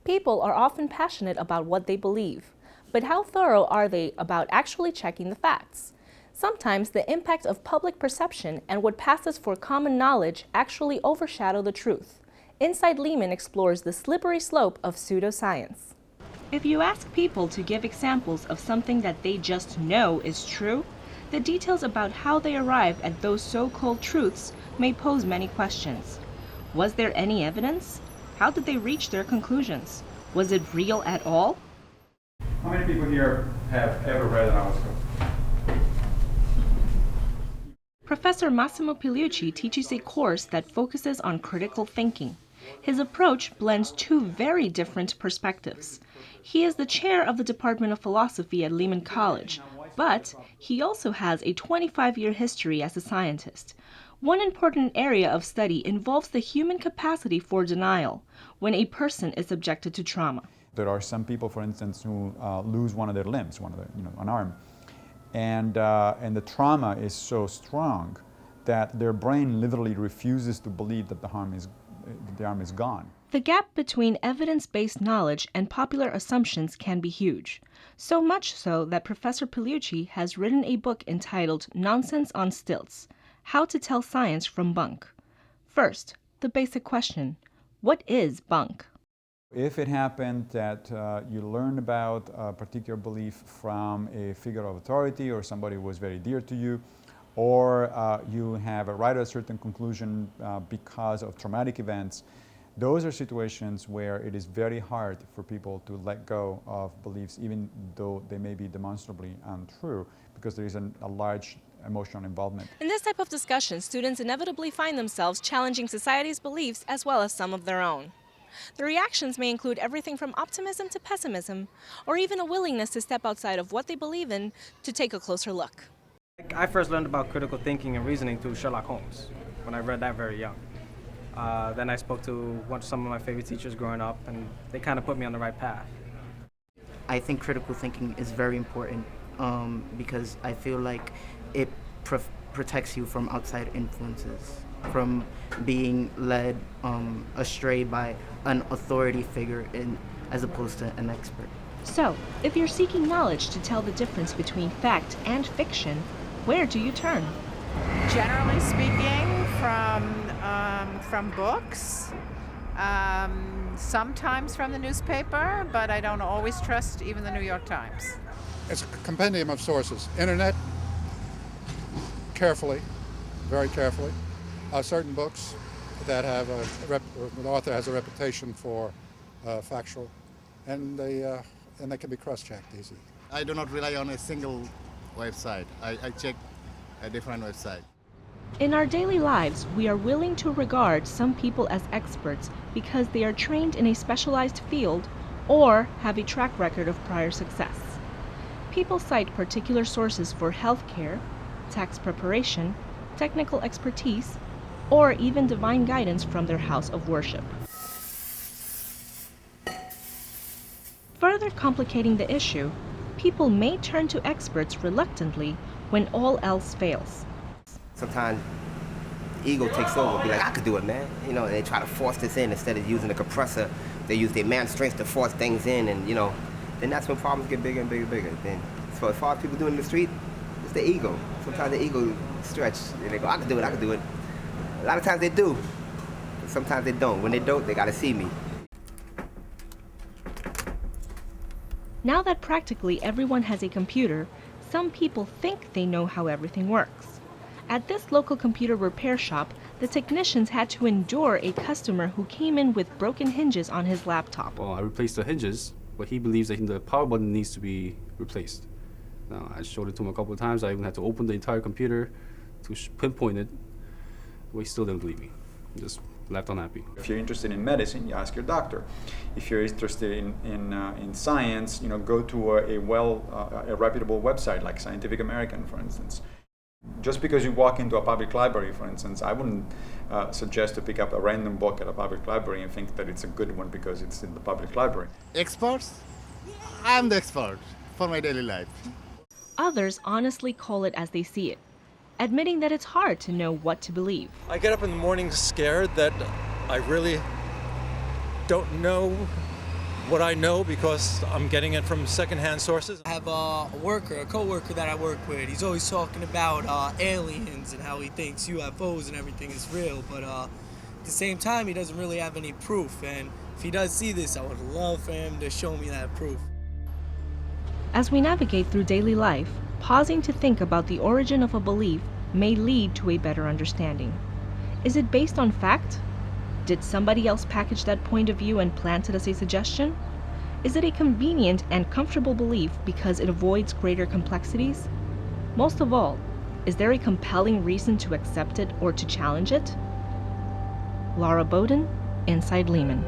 People are often passionate about what they believe, but how thorough are they about actually checking the facts? Sometimes the impact of public perception and what passes for common knowledge actually overshadow the truth. Inside Lehman explores the slippery slope of pseudoscience. If you ask people to give examples of something that they just know is true, the details about how they arrived at those so-called truths may pose many questions. Was there any evidence? How did they reach their conclusions? Was it real at all? How many people here have ever read an horoscope? Professor Massimo Pigliucci teaches a course that focuses on critical thinking. His approach blends two very different perspectives. He is the chair of the Department of Philosophy at Lehman College, but he also has a 25-year history as a scientist. One important area of study involves the human capacity for denial when a person is subjected to trauma. There are some people, for instance, who lose one of their limbs, an arm, and the trauma is so strong that their brain literally refuses to believe that the arm is gone. The gap between evidence-based knowledge and popular assumptions can be huge, so much so that Professor Pigliucci has written a book entitled Nonsense on Stilts: How to Tell Science from Bunk. First, the basic question: what is bunk? If it happened that you learned about a particular belief from a figure of authority or somebody who was very dear to you, or you have arrived at a certain conclusion because of traumatic events, those are situations where it is very hard for people to let go of beliefs, even though they may be demonstrably untrue, because there is a large emotional involvement. In this type of discussion, students inevitably find themselves challenging society's beliefs as well as some of their own. The reactions may include everything from optimism to pessimism, or even a willingness to step outside of what they believe in to take a closer look. I first learned about critical thinking and reasoning through Sherlock Holmes, when I read that very young. Then I spoke to some of my favorite teachers growing up, and they kind of put me on the right path. I think critical thinking is very important because I feel like it protects you from outside influences, from being led astray by an authority figure as opposed to an expert. So, if you're seeking knowledge to tell the difference between fact and fiction, where do you turn? Generally speaking, from books, sometimes from the newspaper, but I don't always trust even the New York Times. It's a compendium of sources. Internet, carefully, very carefully. Certain books that have the author has a reputation for factual, and they can be cross-checked easily. I do not rely on a single website. I check a different website. In our daily lives, we are willing to regard some people as experts because they are trained in a specialized field or have a track record of prior success. People cite particular sources for healthcare, tax preparation, technical expertise, or even divine guidance from their house of worship. Further complicating the issue, people may turn to experts reluctantly when all else fails. Sometimes ego takes over, be like, I could do it, man. You know, they try to force this in instead of using a compressor. They use their man's strength to force things in, and then that's when problems get bigger and bigger and bigger. Then, so as far as people doing in the street, it's the ego. Sometimes the ego stretch, and they go, I can do it. A lot of times they do, but sometimes they don't. When they don't, they gotta see me. Now that practically everyone has a computer, some people think they know how everything works. At this local computer repair shop, the technicians had to endure a customer who came in with broken hinges on his laptop. Well, I replaced the hinges, but he believes that the power button needs to be replaced. Now, I showed it to him a couple of times. I even had to open the entire computer to pinpoint it. Well, he still didn't believe me. Just left unhappy. If you're interested in medicine, you ask your doctor. If you're interested in science, go to a reputable website like Scientific American, for instance. Just because you walk into a public library, for instance, I wouldn't suggest to pick up a random book at a public library and think that it's a good one because it's in the public library. Experts? I'm the expert for my daily life. Others honestly call it as they see it, admitting that it's hard to know what to believe. I get up in the morning scared that I really don't know what I know because I'm getting it from secondhand sources. I have a co-worker that I work with. He's always talking about aliens and how he thinks UFOs and everything is real, but at the same time, he doesn't really have any proof. And if he does see this, I would love for him to show me that proof. As we navigate through daily life, pausing to think about the origin of a belief may lead to a better understanding. Is it based on fact? Did somebody else package that point of view and plant it as a suggestion? Is it a convenient and comfortable belief because it avoids greater complexities? Most of all, is there a compelling reason to accept it or to challenge it? Laura Bowden, Inside Lehman.